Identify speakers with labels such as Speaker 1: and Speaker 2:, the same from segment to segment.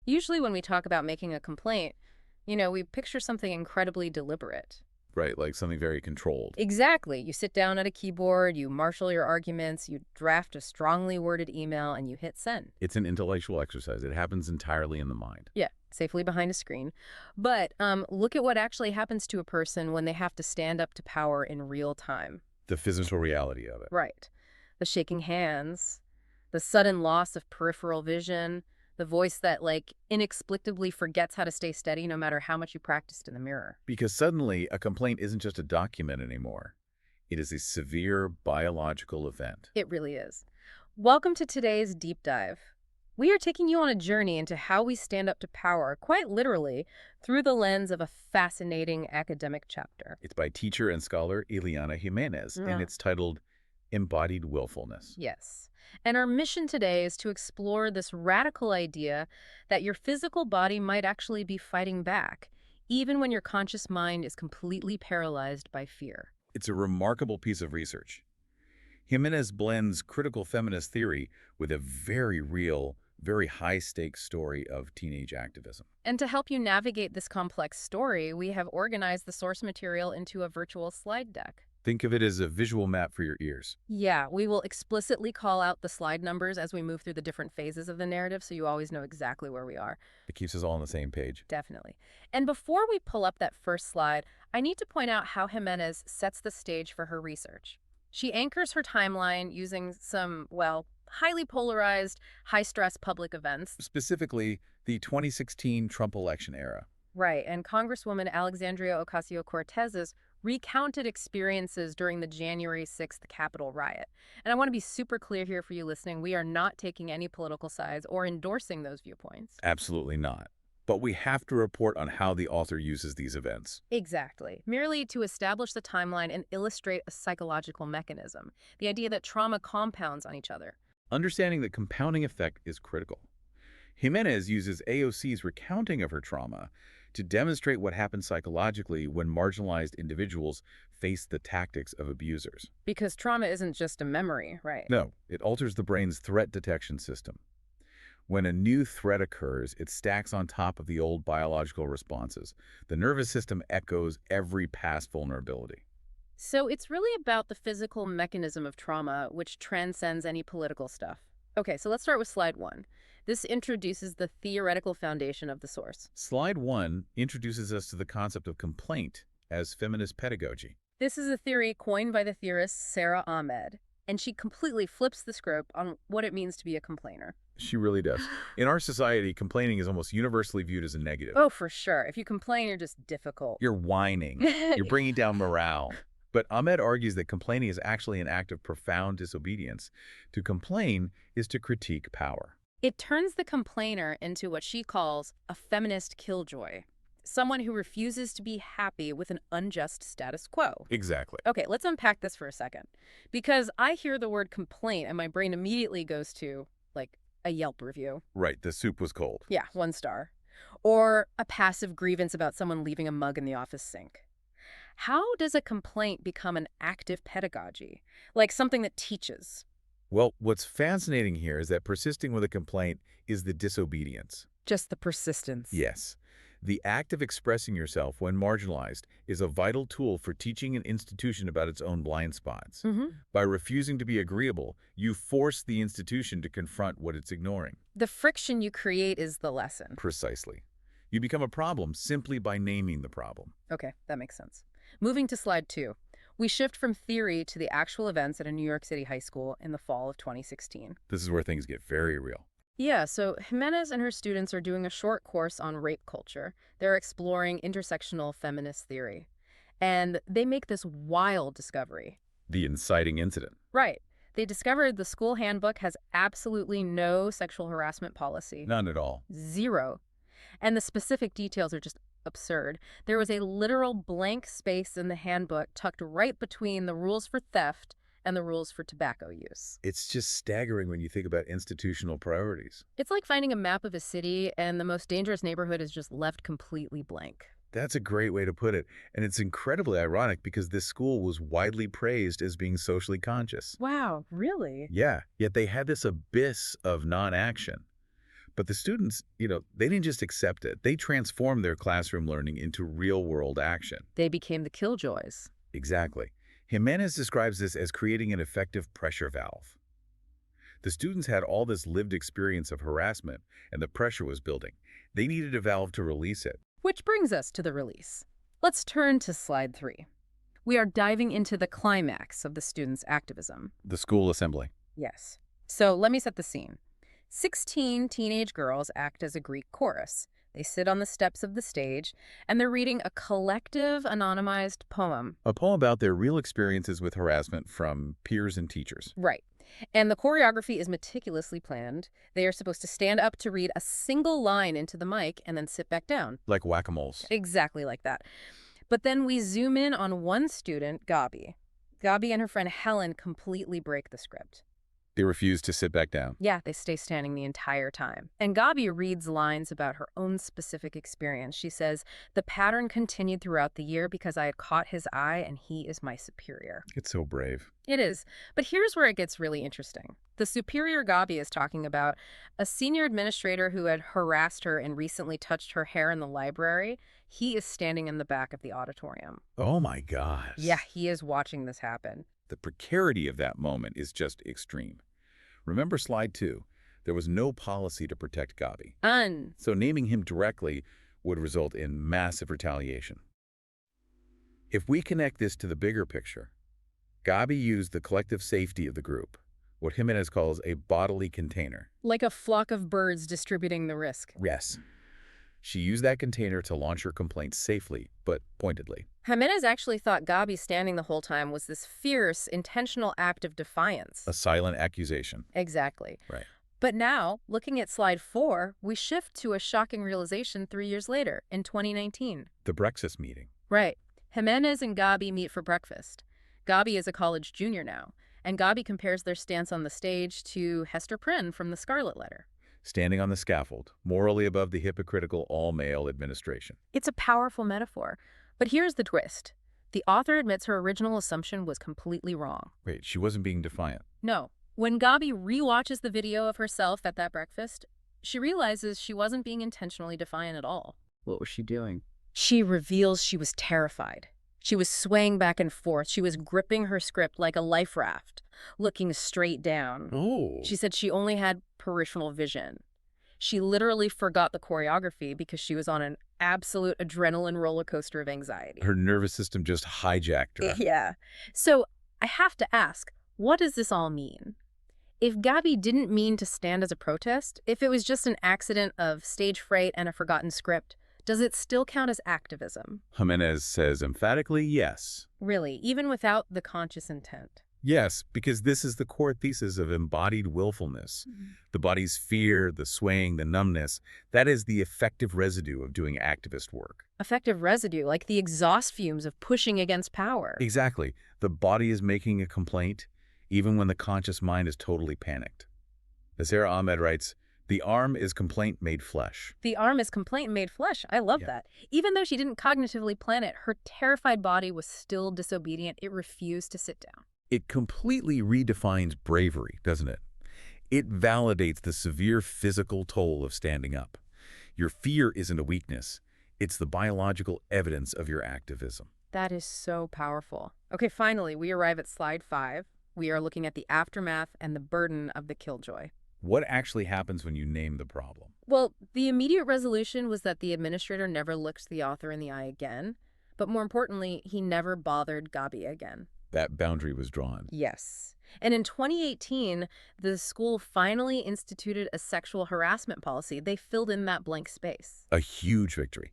Speaker 1: Usually when we talk about making a complaint, we picture something incredibly deliberate.
Speaker 2: Right, like something very controlled.
Speaker 1: Exactly. You sit down at a keyboard, you marshal your arguments, you draft a strongly worded email, and you hit send.
Speaker 2: It's an intellectual exercise. It happens entirely in the mind.
Speaker 1: Yeah, safely behind a screen. But look at what actually happens to a person when they have to stand up to power in real time.
Speaker 2: The physical reality of it.
Speaker 1: Right. The shaking hands, the sudden loss of peripheral vision, the voice that, inexplicably forgets how to stay steady no matter how much you practiced in the mirror.
Speaker 2: Because suddenly, a complaint isn't just a document anymore. It is a severe biological event.
Speaker 1: It really is. Welcome to today's deep dive. We are taking you on a journey into how we stand up to power, quite literally, through the lens of a fascinating academic chapter.
Speaker 2: It's by teacher and scholar Ileana Jimenez, and
Speaker 1: Yeah.
Speaker 2: it's titled Embodied Willfulness.
Speaker 1: Yes. And our mission today is to explore this radical idea that your physical body might actually be fighting back, even when your conscious mind is completely paralyzed by fear.
Speaker 2: It's a remarkable piece of research. Jimenez blends critical feminist theory with a very real, very high-stakes story of teenage activism.
Speaker 1: And to help you navigate this complex story, we have organized the source material into a virtual slide deck.
Speaker 2: Think of it as a visual map for your ears.
Speaker 1: Yeah, we will explicitly call out the slide numbers as we move through the different phases of the narrative, so you always know exactly where we are.
Speaker 2: It keeps us all on the same page.
Speaker 1: Definitely. And before we pull up that first slide, I need to point out how Jimenez sets the stage for her research. She anchors her timeline using some, highly polarized, high-stress public events.
Speaker 2: Specifically, the 2016 Trump election era.
Speaker 1: Right, and Congresswoman Alexandria Ocasio-Cortez's recounted experiences during the January 6th Capitol riot. And I want to be super clear here for you listening. We are not taking any political sides or endorsing those viewpoints.
Speaker 2: Absolutely not. But we have to report on how the author uses these events.
Speaker 1: Exactly. Merely to establish the timeline and illustrate a psychological mechanism, the idea that trauma compounds on each other.
Speaker 2: Understanding the compounding effect is critical. Jimenez uses AOC's recounting of her trauma to demonstrate what happens psychologically when marginalized individuals face the tactics of abusers.
Speaker 1: Because trauma isn't just a memory, right?
Speaker 2: No, it alters the brain's threat detection system. When a new threat occurs, it stacks on top of the old biological responses. The nervous system echoes every past vulnerability.
Speaker 1: So it's really about the physical mechanism of trauma, which transcends any political stuff. Okay, so let's start with slide 1. This introduces the theoretical foundation of the source.
Speaker 2: Slide 1 introduces us to the concept of complaint as feminist pedagogy.
Speaker 1: This is a theory coined by the theorist Sarah Ahmed, and she completely flips the script on what it means to be a complainer.
Speaker 2: She really does. In our society, complaining is almost universally viewed as a negative.
Speaker 1: Oh, for sure. If you complain, you're just difficult.
Speaker 2: You're whining. You're bringing down morale. But Ahmed argues that complaining is actually an act of profound disobedience. To complain is to critique power.
Speaker 1: It turns the complainer into what she calls a feminist killjoy, someone who refuses to be happy with an unjust status quo.
Speaker 2: Exactly.
Speaker 1: Okay, let's unpack this for a second. Because I hear the word complaint and my brain immediately goes to, a Yelp review.
Speaker 2: Right, the soup was cold.
Speaker 1: Yeah, 1 star. Or a passive grievance about someone leaving a mug in the office sink. How does a complaint become an active pedagogy? Like something that teaches?
Speaker 2: Well, what's fascinating here is that persisting with a complaint is the disobedience.
Speaker 1: Just the persistence.
Speaker 2: Yes. The act of expressing yourself when marginalized is a vital tool for teaching an institution about its own blind spots. By refusing to be agreeable, you force the institution to confront what it's ignoring.
Speaker 1: The friction you create is the lesson.
Speaker 2: Precisely. You become a problem simply by naming the problem.
Speaker 1: Okay, that makes sense. Moving to slide 2. We shift from theory to the actual events at a New York City high school in the fall of 2016.
Speaker 2: This is where things get very real.
Speaker 1: Yeah, so Jimenez and her students are doing a short course on rape culture. They're exploring intersectional feminist theory. And they make this wild discovery.
Speaker 2: The inciting incident.
Speaker 1: Right. They discovered the school handbook has absolutely no sexual harassment policy.
Speaker 2: None at all.
Speaker 1: 0. And the specific details are just absurd. There was a literal blank space in the handbook tucked right between the rules for theft and the rules for tobacco use.
Speaker 2: It's just staggering when you think about institutional priorities.
Speaker 1: It's like finding a map of a city and the most dangerous neighborhood is just left completely blank.
Speaker 2: That's a great way to put it. And it's incredibly ironic because this school was widely praised as being socially conscious.
Speaker 1: Wow, really?
Speaker 2: Yeah, yet they had this abyss of non-action. But the students, they didn't just accept it. They transformed their classroom learning into real-world action.
Speaker 1: They became the killjoys.
Speaker 2: Exactly. Jimenez describes this as creating an effective pressure valve. The students had all this lived experience of harassment, and the pressure was building. They needed a valve to release it.
Speaker 1: Which brings us to the release. Let's turn to slide 3. We are diving into the climax of the students' activism.
Speaker 2: The school assembly.
Speaker 1: Yes. So let me set the scene. 16 teenage girls act as a Greek chorus. They sit on the steps of the stage, and they're reading a collective, anonymized poem.
Speaker 2: A poem about their real experiences with harassment from peers and teachers.
Speaker 1: Right. And the choreography is meticulously planned. They are supposed to stand up to read a single line into the mic and then sit back down.
Speaker 2: Like whack-a-moles.
Speaker 1: Exactly like that. But then we zoom in on one student, Gabi. Gabi and her friend Helen completely break the script.
Speaker 2: They refuse to sit back down.
Speaker 1: Yeah, they stay standing the entire time. And Gabi reads lines about her own specific experience. She says, "The pattern continued throughout the year because I had caught his eye and he is my superior."
Speaker 2: It's so brave.
Speaker 1: It is. But here's where it gets really interesting. The superior Gabi is talking about a senior administrator who had harassed her and recently touched her hair in the library. He is standing in the back of the auditorium.
Speaker 2: Oh my gosh.
Speaker 1: Yeah, he is watching this happen.
Speaker 2: The precarity of that moment is just extreme. Remember slide 2. There was no policy to protect Gabi. So naming him directly would result in massive retaliation. If we connect this to the bigger picture, Gabi used the collective safety of the group, what Jimenez calls a bodily container.
Speaker 1: Like a flock of birds distributing the risk.
Speaker 2: Yes. She used that container to launch her complaint safely, but pointedly.
Speaker 1: Jimenez actually thought Gabi standing the whole time was this fierce, intentional act of defiance.
Speaker 2: A silent accusation.
Speaker 1: Exactly.
Speaker 2: Right.
Speaker 1: But now, looking at slide 4, we shift to a shocking realization 3 years later, in 2019.
Speaker 2: The breakfast meeting.
Speaker 1: Right. Jimenez and Gabi meet for breakfast. Gabi is a college junior now, and Gabi compares their stance on the stage to Hester Prynne from The Scarlet Letter.
Speaker 2: Standing on the scaffold, morally above the hypocritical all-male administration.
Speaker 1: It's a powerful metaphor. But here's the twist. The author admits her original assumption was completely wrong.
Speaker 2: Wait, she wasn't being defiant.
Speaker 1: No. When Gabi rewatches the video of herself at that breakfast, she realizes she wasn't being intentionally defiant at all.
Speaker 3: What was she doing?
Speaker 1: She reveals she was terrified. She was swaying back and forth. She was gripping her script like a life raft, looking straight down.
Speaker 2: Oh.
Speaker 1: She said she only had peripheral vision. She literally forgot the choreography because she was on an absolute adrenaline roller coaster of anxiety.
Speaker 2: Her nervous system just hijacked her.
Speaker 1: Yeah. So I have to ask, what does this all mean? If Gabi didn't mean to stand as a protest, if it was just an accident of stage fright and a forgotten script, does it still count as activism?
Speaker 2: Jimenez says emphatically yes.
Speaker 1: Really, even without the conscious intent?
Speaker 2: Yes, because this is the core thesis of embodied willfulness. The body's fear, the swaying, the numbness, that is the effective residue of doing activist work.
Speaker 1: Effective residue, like the exhaust fumes of pushing against power.
Speaker 2: Exactly. The body is making a complaint, even when the conscious mind is totally panicked. As Sarah Ahmed writes, the arm is complaint made flesh.
Speaker 1: The arm is complaint made flesh. I love that. Even though she didn't cognitively plan it, her terrified body was still disobedient. It refused to sit down.
Speaker 2: It completely redefines bravery, doesn't it? It validates the severe physical toll of standing up. Your fear isn't a weakness. It's the biological evidence of your activism.
Speaker 1: That is so powerful. Okay, finally, we arrive at slide 5. We are looking at the aftermath and the burden of the killjoy.
Speaker 2: What actually happens when you name the problem?
Speaker 1: Well, the immediate resolution was that the administrator never looked the author in the eye again. But more importantly, he never bothered Gabi again.
Speaker 2: That boundary was drawn.
Speaker 1: Yes. And in 2018, the school finally instituted a sexual harassment policy. They filled in that blank space.
Speaker 2: A huge victory.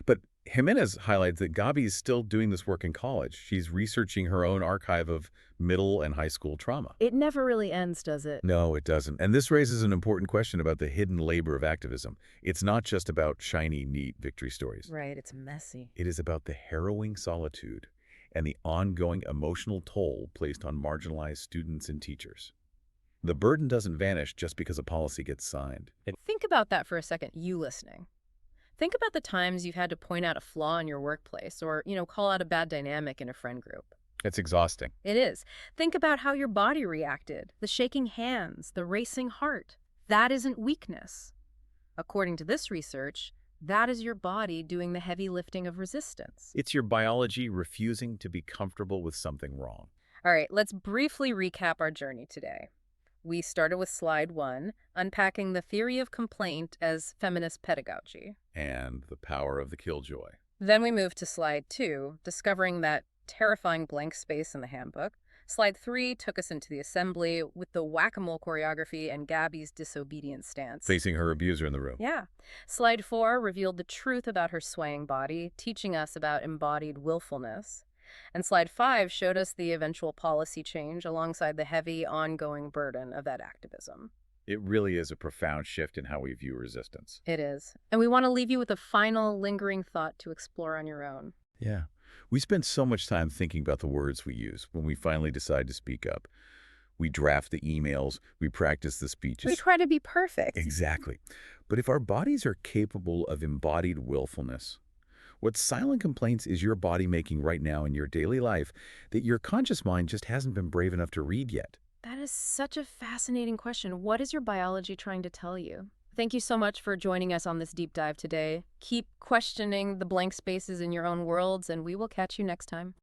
Speaker 2: But Jimenez highlights that Gabi is still doing this work in college. She's researching her own archive of middle and high school trauma.
Speaker 1: It never really ends, does it?
Speaker 2: No, it doesn't. And this raises an important question about the hidden labor of activism. It's not just about shiny, neat victory stories.
Speaker 1: Right, it's messy.
Speaker 2: It is about the harrowing solitude and the ongoing emotional toll placed on marginalized students and teachers. The burden doesn't vanish just because a policy gets signed.
Speaker 1: Think about that for a second, you listening. Think about the times you've had to point out a flaw in your workplace or, call out a bad dynamic in a friend group.
Speaker 2: It's exhausting.
Speaker 1: It is. Think about how your body reacted, the shaking hands, the racing heart. That isn't weakness. According to this research, that is your body doing the heavy lifting of resistance.
Speaker 2: It's your biology refusing to be comfortable with something wrong.
Speaker 1: All right, let's briefly recap our journey today. We started with slide 1, unpacking the theory of complaint as feminist pedagogy.
Speaker 2: And the power of the killjoy.
Speaker 1: Then we moved to slide 2, discovering that terrifying blank space in the handbook. Slide 3 took us into the assembly with the whack-a-mole choreography and Gabby's disobedience stance.
Speaker 2: Facing her abuser in the room.
Speaker 1: Yeah. Slide 4 revealed the truth about her swaying body, teaching us about embodied willfulness. And slide 5 showed us the eventual policy change alongside the heavy, ongoing burden of that activism.
Speaker 2: It really is a profound shift in how we view resistance.
Speaker 1: It is. And we want to leave you with a final, lingering thought to explore on your own.
Speaker 2: Yeah. We spend so much time thinking about the words we use when we finally decide to speak up. We draft the emails, we practice the speeches.
Speaker 1: We try to be perfect.
Speaker 2: Exactly. But if our bodies are capable of embodied willfulness, what silent complaints is your body making right now in your daily life that your conscious mind just hasn't been brave enough to read yet?
Speaker 1: That is such a fascinating question. What is your biology trying to tell you? Thank you so much for joining us on this deep dive today. Keep questioning the blank spaces in your own worlds, and we will catch you next time.